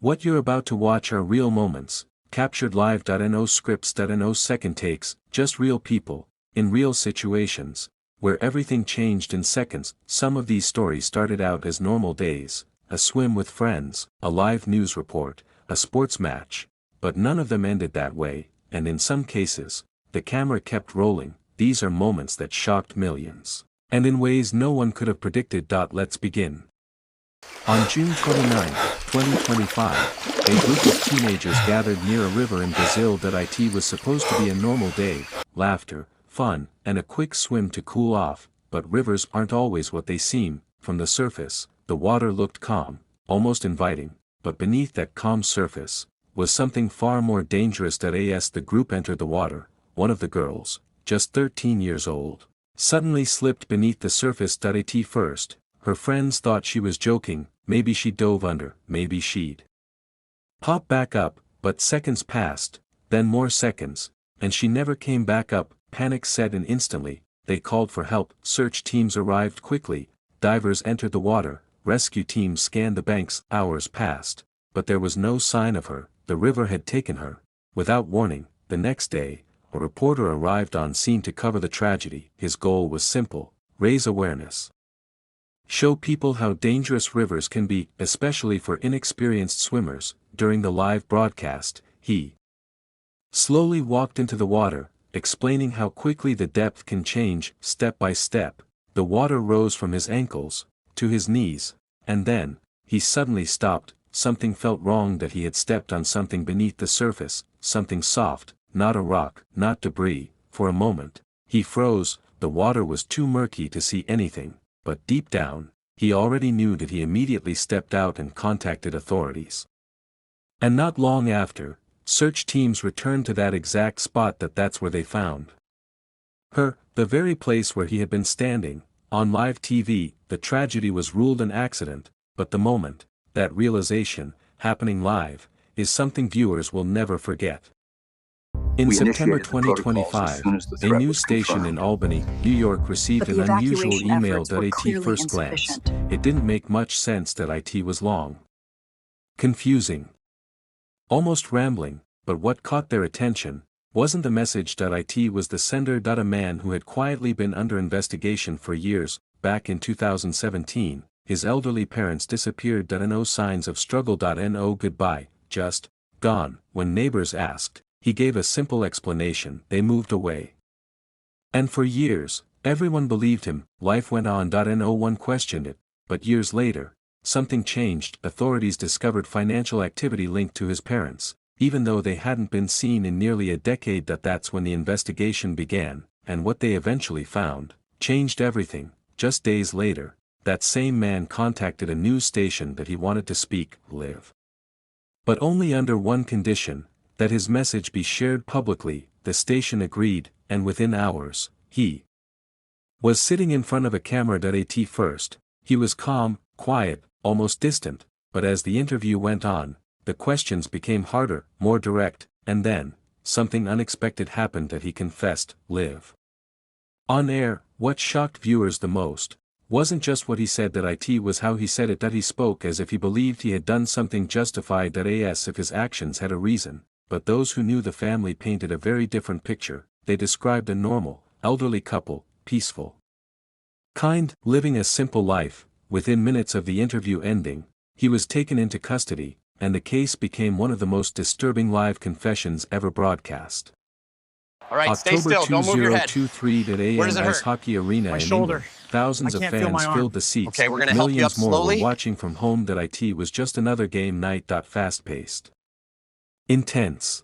What you're about to watch are real moments, captured live. No scripts. No second takes, just real people, in real situations, where everything changed in seconds. Some of these stories started out as normal days, a swim with friends, a live news report, a sports match, but none of them ended that way, and in some cases, the camera kept rolling. These are moments that shocked millions, and in ways no one could have predicted. Let's begin. On June 29, 2025, a group of teenagers gathered near a river in Brazil. It was supposed to be a normal day, laughter, fun, and a quick swim to cool off, but rivers aren't always what they seem. From the surface, the water looked calm, almost inviting, but beneath that calm surface, was something far more dangerous. As the group entered the water, one of the girls, just 13 years old, suddenly slipped beneath the surface. First, her friends thought she was joking, maybe she dove under, maybe she'd pop back up, but seconds passed, then more seconds, and she never came back up. Panic set in instantly, they called for help. Search teams arrived quickly, divers entered the water, rescue teams scanned the banks. Hours passed, but there was no sign of her. The river had taken her. Without warning, the next day, a reporter arrived on scene to cover the tragedy. His goal was simple: raise awareness. Show people how dangerous rivers can be, especially for inexperienced swimmers. During the live broadcast, he slowly walked into the water, explaining how quickly the depth can change. Step by step, the water rose from his ankles to his knees, and then he suddenly stopped. Something felt wrong. That he had stepped on something beneath the surface, something soft, not a rock, not debris. For a moment, he froze. The water was too murky to see anything, but deep down, he already knew. That he immediately stepped out and contacted authorities. And not long after, search teams returned to that exact spot. That's where they found her, the very place where he had been standing. On live TV, the tragedy was ruled an accident, but the moment, that realization, happening live, is something viewers will never forget. In September 2025, a news station in Albany, New York received an unusual email. At first glance, it didn't make much sense. It was long, confusing, almost rambling, but what caught their attention wasn't the message. It was the sender. A man who had quietly been under investigation for years. Back in 2017, his elderly parents disappeared. No signs of struggle. No goodbye, just gone. When neighbors asked, he gave a simple explanation: they moved away. And for years, everyone believed him. Life went on. No one questioned it, but years later, something changed. Authorities discovered financial activity linked to his parents, even though they hadn't been seen in nearly a decade. That's when the investigation began, and what they eventually found changed everything. Just days later, that same man contacted a news station that he wanted to speak live. But only under one condition: that his message be shared publicly. The station agreed, and within hours, he was sitting in front of a camera. At first, he was calm, quiet, almost distant, but as the interview went on, the questions became harder, more direct, and then, something unexpected happened. He confessed, live. On air, what shocked viewers the most wasn't just what he said. It was how he said it. He spoke as if he believed he had done something justified. As if his actions had a reason. But those who knew the family painted a very different picture. They described a normal, elderly couple, peaceful, kind, living a simple life. Within minutes of the interview ending, he was taken into custody, and the case became one of the most disturbing live confessions ever broadcast. All right, stay October still. Don't move your head. 2023 Where does it Ice hurt? Hockey Arena My in shoulder. England. Thousands I of can't feel fans my arm. filled the seats. Okay, we're gonna help you Millions up more slowly. were watching from home. It was just another game night. Fast-paced, intense,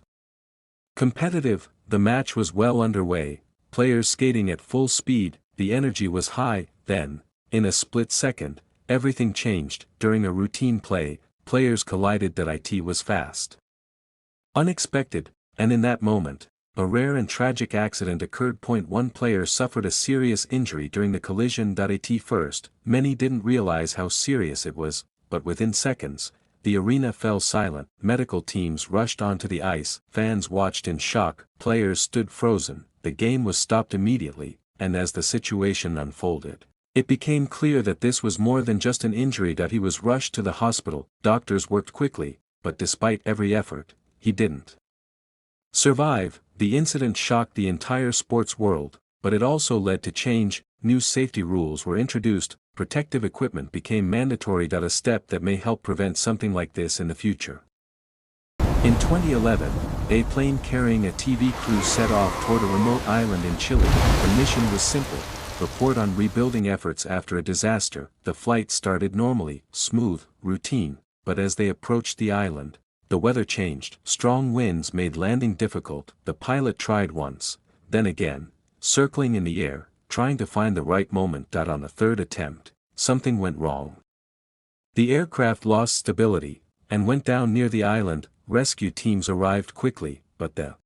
competitive. The match was well underway, players skating at full speed. The energy was high. Then, in a split second, everything changed. During a routine play, players collided. It was fast, unexpected, and in that moment, a rare and tragic accident occurred. One player suffered a serious injury during the collision. At first, many didn't realize how serious it was, but within seconds, the arena fell silent. Medical teams rushed onto the ice, fans watched in shock, players stood frozen. The game was stopped immediately, and as the situation unfolded, it became clear that this was more than just an injury. He was rushed to the hospital. Doctors worked quickly, but despite every effort, he didn't survive. The incident shocked the entire sports world, but it also led to change. New safety rules were introduced, protective equipment became mandatory. A step that may help prevent something like this in the future. In 2011, a plane carrying a TV crew set off toward a remote island in Chile. The mission was simple: report on rebuilding efforts after a disaster. The flight started normally, smooth, routine, but as they approached the island, the weather changed. Strong winds made landing difficult. The pilot tried once, then again, circling in the air, trying to find the right moment. On the third attempt, something went wrong. The aircraft lost stability, and went down near the island. Rescue teams arrived quickly, but the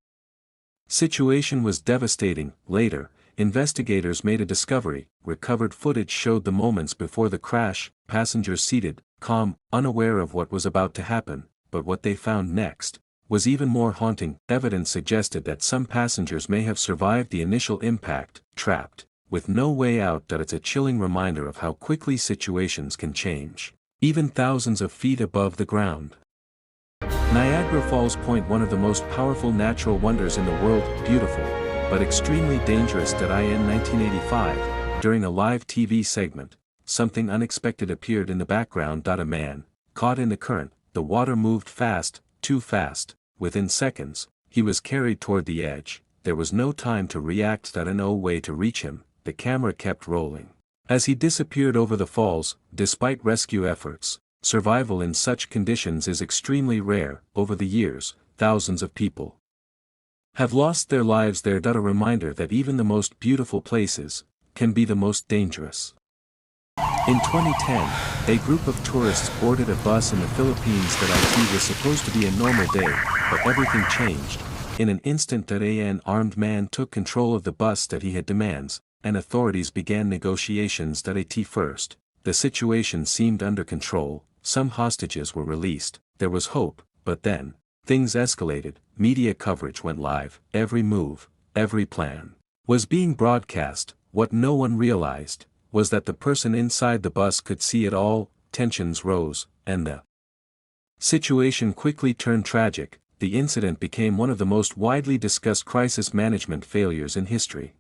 situation was devastating. Later, investigators made a discovery. Recovered footage showed the moments before the crash, passengers seated, calm, unaware of what was about to happen, but what they found next was even more haunting. Evidence suggested that some passengers may have survived the initial impact, trapped, with no way out. It's a chilling reminder of how quickly situations can change, even thousands of feet above the ground. Niagara Falls Point, one of the most powerful natural wonders in the world, beautiful, but extremely dangerous. In 1985, during a live TV segment, something unexpected appeared in the background. A man, caught in the current, the water moved fast, too fast. Within seconds, he was carried toward the edge. There was no time to react. No way to reach him. The camera kept rolling as he disappeared over the falls. Despite rescue efforts, survival in such conditions is extremely rare. Over the years, thousands of people have lost their lives there. A reminder that even the most beautiful places can be the most dangerous. In 2010, a group of tourists boarded a bus in the Philippines. It was supposed to be a normal day, but everything changed. In an instant, an armed man took control of the bus. He had demands, and authorities began negotiations. First, the situation seemed under control. Some hostages were released. There was hope, but then things escalated. Media coverage went live. Every move, every plan was being broadcast. What no one realized was that the person inside the bus could see it all. Tensions rose, and the situation quickly turned tragic. The incident became one of the most widely discussed crisis management failures in history.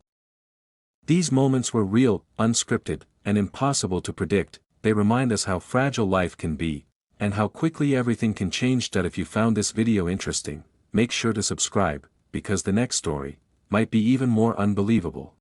These moments were real, unscripted, and impossible to predict. They remind us how fragile life can be, and how quickly everything can change. If you found this video interesting, make sure to subscribe, because the next story might be even more unbelievable.